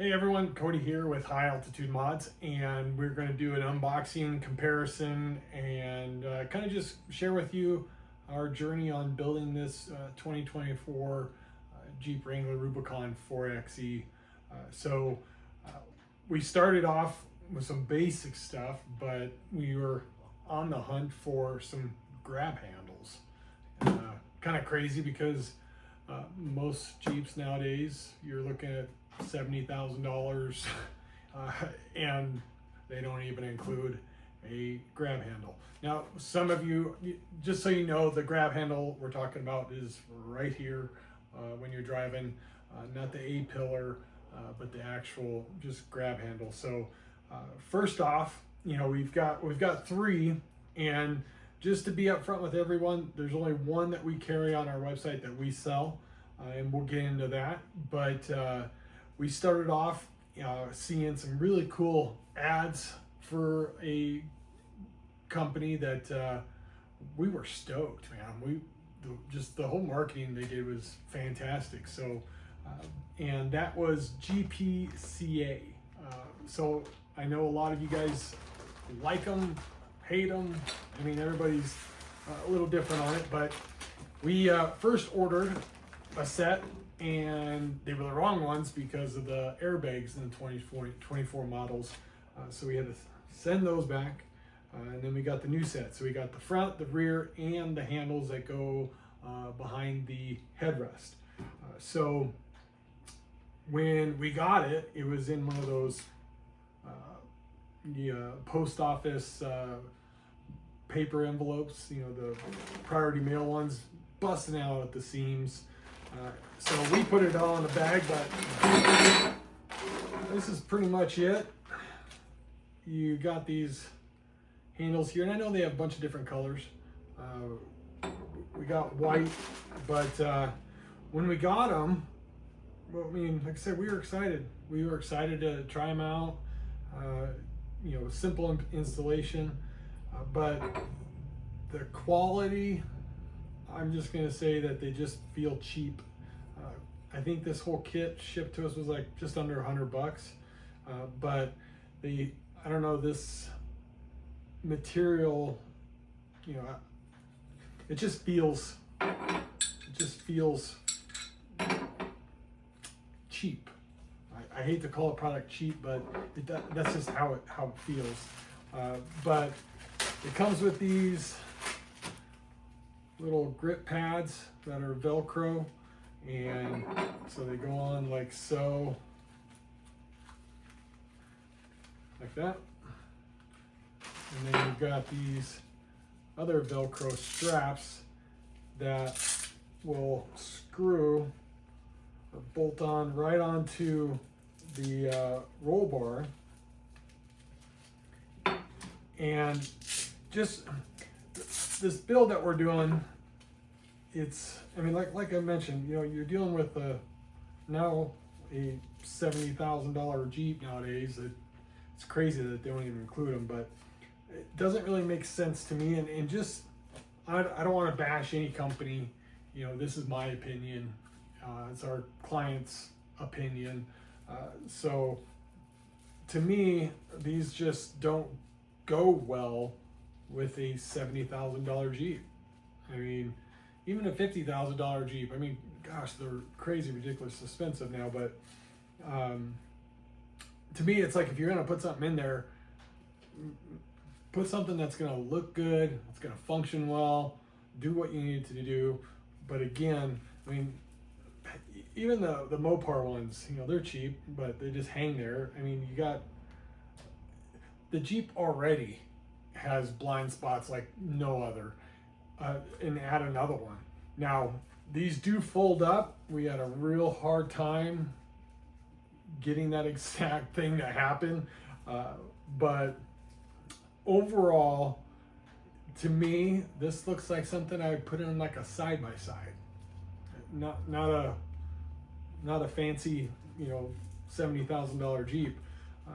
Hey everyone, Cody here with High Altitude Mods, and we're going to do an unboxing comparison and kind of just share with you our journey on building this 2024 Jeep Wrangler Rubicon 4xe. We started off with some basic stuff, but we were on the hunt for some grab handles. Kind of crazy because most Jeeps nowadays, you're looking at $70,000 and they don't even include a grab handle. Now, some of you, just so you know, the grab handle we're talking about is right here when you're driving, not the A-pillar, but the actual just grab handle. So first off, you know, we've got three, and just to be upfront with everyone, there's only one that we carry on our website that we sell, and we'll get into that. But we started off seeing some really cool ads for a company that we were stoked, man. Just the whole marketing they did was fantastic. So, and that was GPCA. So I know a lot of you guys like them, hate them. I mean, everybody's a little different on it, but we first ordered a set, and they were the wrong ones because of the airbags in the 24 models. So we had to send those back, and then we got the new set. So we got the front, the rear, and the handles that go behind the headrest. So when we got it, it was in one of those post office paper envelopes, you know, the priority mail ones, busting out at the seams. So we put it all in a bag, but this is pretty much it. You got these handles here, and I know they have a bunch of different colors. We got white, but when we got them, well, I mean, like I said, we were excited. We were excited to try them out. You know, simple installation, but the quality, I'm just gonna say that they just feel cheap. I think this whole kit shipped to us was like just under $100, but I don't know, this material, you know, it just feels cheap. I hate to call a product cheap, but that's just how it feels. But it comes with these little grip pads that are Velcro, and so they go on like so, like that. And then you've got these other Velcro straps that will screw or bolt on right onto the roll bar. And just this build that we're doing, I mean, like I mentioned, you know, you're dealing with now a $70,000 Jeep nowadays. It's crazy that they don't even include them, but it doesn't really make sense to me. And just, I don't want to bash any company. You know, this is my opinion. It's our client's opinion. So to me, these just don't go well with a $70,000 Jeep. I mean, even a $50,000 Jeep, I mean, gosh, they're crazy, ridiculous expensive now, but to me, it's like, if you're gonna put something in there, put something that's gonna look good, it's gonna function well, do what you need to do. But again, I mean, even the Mopar ones, you know, they're cheap, but they just hang there. I mean, you got, the Jeep already has blind spots like no other, and add another one. Now, these do fold up. We had a real hard time getting that exact thing to happen, but overall, to me, this looks like something I would put in like a side-by-side, not a fancy, you know, $70,000 Jeep.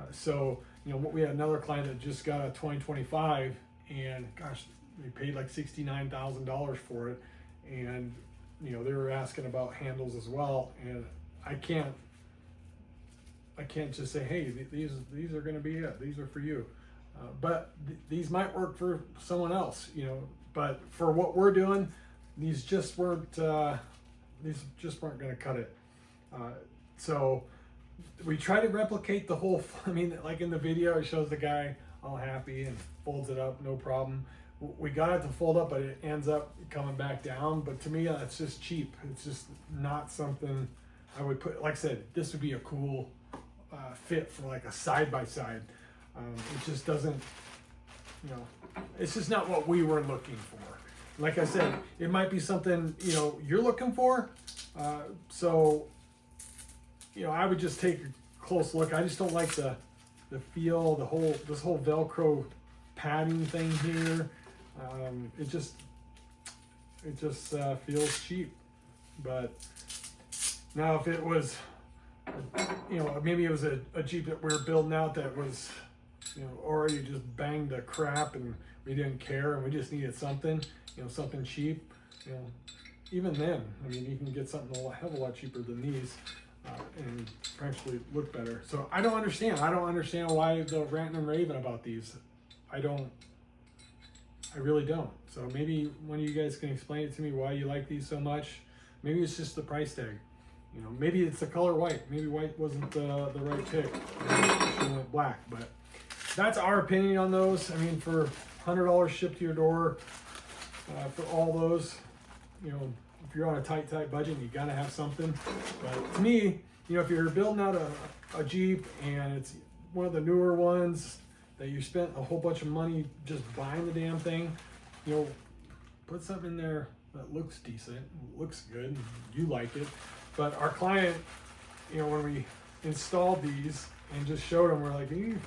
So, you know, we had another client that just got a 2025, and gosh, they paid like $69,000 for it, and you know, they were asking about handles as well, and I can't can't just say, hey, these are going to be it. These are for you. But these might work for someone else, you know. But for what we're doing, these just weren't going to cut it. So we try to replicate the whole. I mean, like in the video, it shows the guy all happy and folds it up, no problem. We got it to fold up, but it ends up coming back down. But to me, it's just cheap. It's just not something I would put. Like I said, this would be a cool fit for like a side-by-side. It just doesn't, you know, it's just not what we were looking for. Like I said, it might be something, you know, you're looking for. So, you know, I would just take a close look. I just don't like the feel, this whole Velcro padding thing here. It just feels cheap. But now if it was, you know, maybe it was a Jeep that we were building out that was, you know, already just banged the crap and we didn't care and we just needed something, you know, something cheap, you know, even then, I mean, you can get something a hell of a lot cheaper than these and actually look better. So I don't understand why the ranting and raving about these. I really don't. So maybe one of you guys can explain it to me why you like these so much. Maybe it's just the price tag. You know, maybe it's the color white. Maybe white wasn't the right pick. She went black, but that's our opinion on those. I mean, for $100 shipped to your door, for all those, you know, if you're on a tight budget, you gotta have something. But to me, you know, if you're building out a Jeep and it's one of the newer ones that you spent a whole bunch of money just buying the damn thing, you know, put something in there that looks decent, looks good, you like it. But our client, you know, when we installed these and just showed them, we're like, are you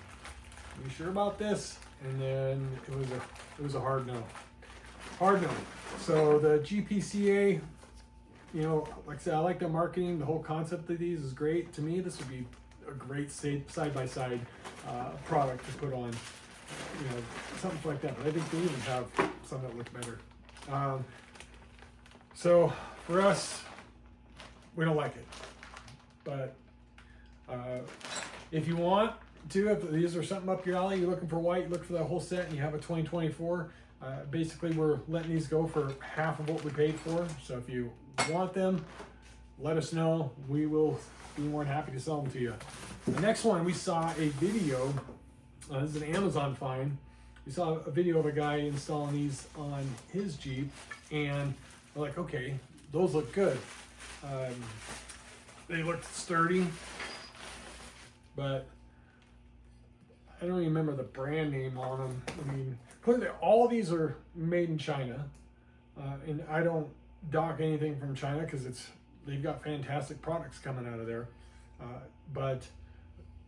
sure about this? And then it was a hard no. Hard no. So the GPCA, you know, like I said, I like the marketing. The whole concept of these is great. To me, this would be a great side-by-side product to put on, you know, something like that. But I think they even have some that look better. So for us, we don't like it. But if you want to, if these are something up your alley, you're looking for white, you look for that whole set, and you have a 2024, basically we're letting these go for half of what we paid for. So if you want them, let us know. We will be more than happy to sell them to you. The next one, we saw a video. This is an Amazon find. We saw a video of a guy installing these on his Jeep, and we're like, okay, those look good. They looked sturdy, but I don't even remember the brand name on them. I mean, clearly all of these are made in China, and I don't dock anything from China because they've got fantastic products coming out of there. But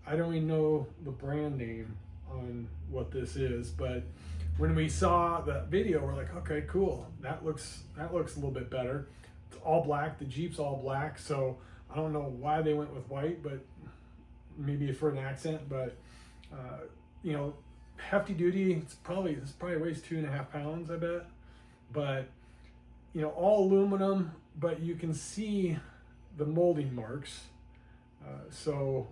I don't even know the brand name on what this is. But when we saw the video, we're like, okay, cool. That looks a little bit better. It's all black. The Jeep's all black, so I don't know why they went with white, but maybe for an accent. But you know, hefty duty. This probably weighs 2.5 pounds, I bet. But you know, all aluminum, but you can see the molding marks. So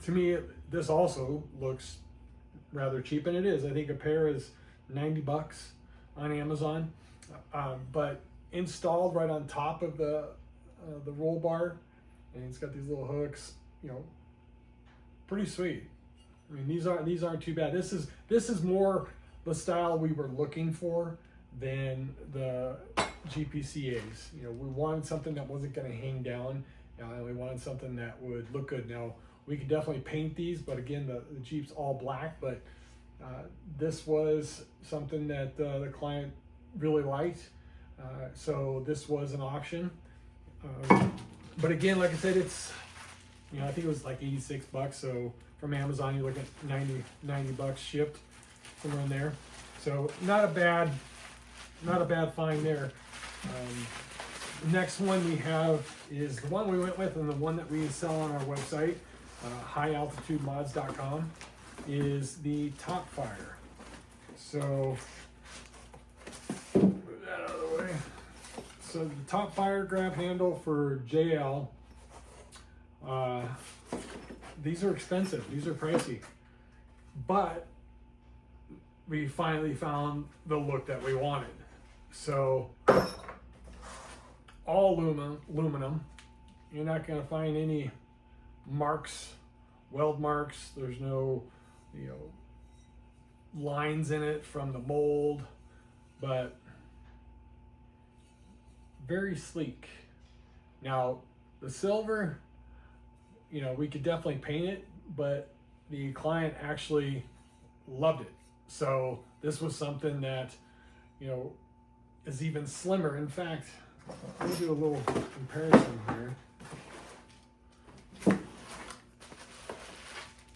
to me, this also looks rather cheap, and it is. I think a pair is $90 on Amazon, but installed right on top of the roll bar, and it's got these little hooks. You know, pretty sweet. I mean, these aren't too bad. This is more the style we were looking for than the GPCAs. You know, we wanted something that wasn't going to hang down. We wanted something that would look good. Now, we could definitely paint these, but again, the Jeep's all black, but this was something that the client really liked. So this was an option. But again, like I said, it's, you know, I think it was like $86. So from Amazon, you look at $90 shipped, somewhere in there. So not a bad find there. Next one we have is the one we went with, and the one that we sell on our website, highaltitudemods.com, is the TopFire. So move that out of the way. So the TopFire Grab Handle for JL. these are expensive, these are pricey, but we finally found the look that we wanted. So all aluminum. You're not going to find any marks, weld marks. There's no, lines in it from the mold, but very sleek. Now the silver, we could definitely paint it, but the client actually loved it. So this was something that, is even slimmer. In fact, let me do a little comparison here.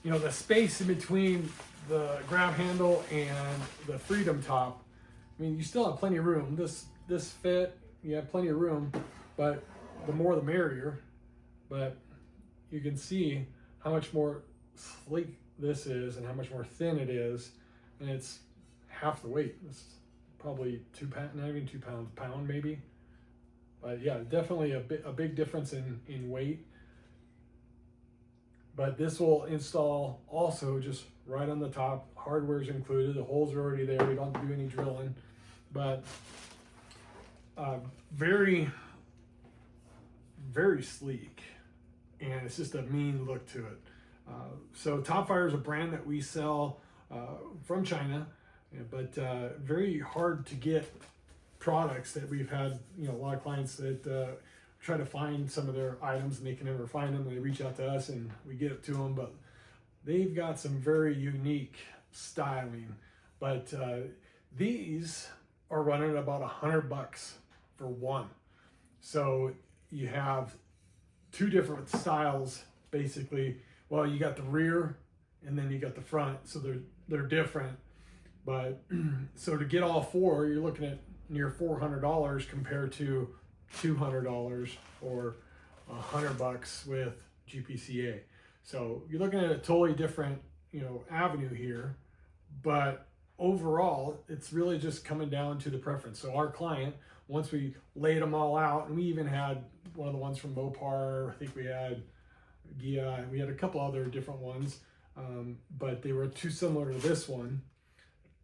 The space in between the grab handle and the Freedom top, I mean, you still have plenty of room. This fit, you have plenty of room, but the more the merrier. But you can see how much more sleek this is and how much more thin it is, and it's half the weight. It's probably 2 pounds, not even 2 pounds, pound maybe. But yeah, definitely a big difference in weight. But this will install also just right on the top. Hardware's included. The holes are already there. We don't have to do any drilling. But very, very sleek. And it's just a mean look to it. So TopFire is a brand that we sell from China, but very hard to get products that we've had, a lot of clients that try to find some of their items and they can never find them, and they reach out to us and we get it to them. But they've got some very unique styling. But these are running about $100 for one. So you have 2 different styles basically. Well, you got the rear and then you got the front, so they're different. But so to get all 4, you're looking at near $400 compared to $200 or $100 with GPCA. So you're looking at a totally different, avenue here. But overall, it's really just coming down to the preference. So our client, once we laid them all out, and we even had one of the ones from Mopar, I think we had Gia, and we had a couple other different ones, but they were too similar to this one.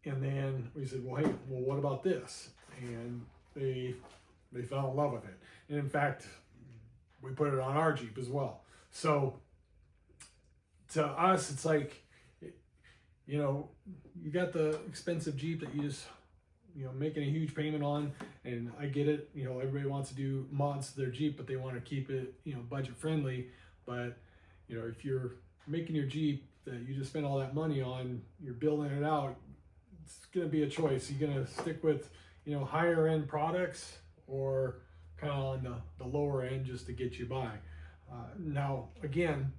And then we said, well, hey, what about this? And they fell in love with it. And in fact, we put it on our Jeep as well. So to us, it's like, you got the expensive Jeep that you just, making a huge payment on. And I get it. Everybody wants to do mods to their Jeep, but they want to keep it, budget friendly. But, if you're making your Jeep that you just spend all that money on, you're building it out, it's going to be a choice. You're going to stick with, higher end products, or kind of on the lower end just to get you by. Now, again,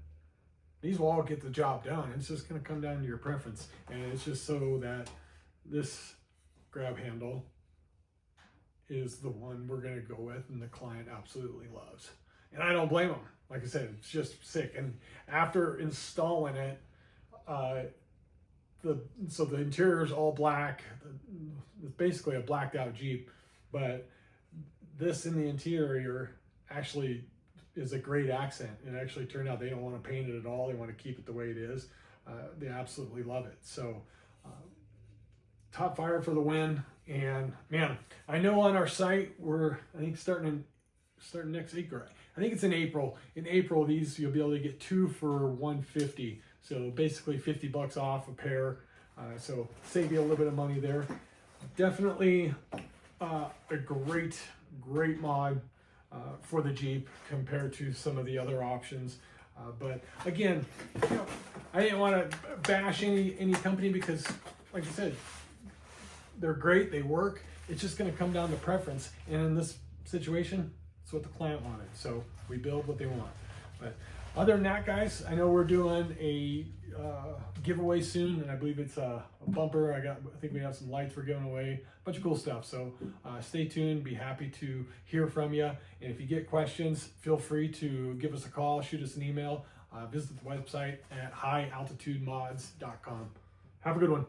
these will all get the job done. It's just going to come down to your preference. And it's just so that this grab handle is the one we're going to go with and the client absolutely loves. And I don't blame them. Like I said, it's just sick. And after installing it, so the interior is all black. It's basically a blacked out Jeep, but this in the interior actually is a great accent. It actually turned out they don't want to paint it at all. They want to keep it the way it is. They absolutely love it. So TopFire for the win. And man, I know on our site we're, I think starting next week, or I think it's in April. In April, these you'll be able to get 2 for $150. So basically $50 off a pair. So save you a little bit of money there. Definitely a great mod for the Jeep compared to some of the other options. But again, I didn't want to bash any company because, like I said, they're great, they work. It's just going to come down to preference. And in this situation, it's what the client wanted. So we build what they want. But other than that, guys, I know we're doing a giveaway soon, and I believe it's a bumper. I think we have some lights we're giving away, a bunch of cool stuff. So stay tuned. Be happy to hear from you. And if you get questions, feel free to give us a call, shoot us an email, visit the website at highaltitudemods.com. Have a good one.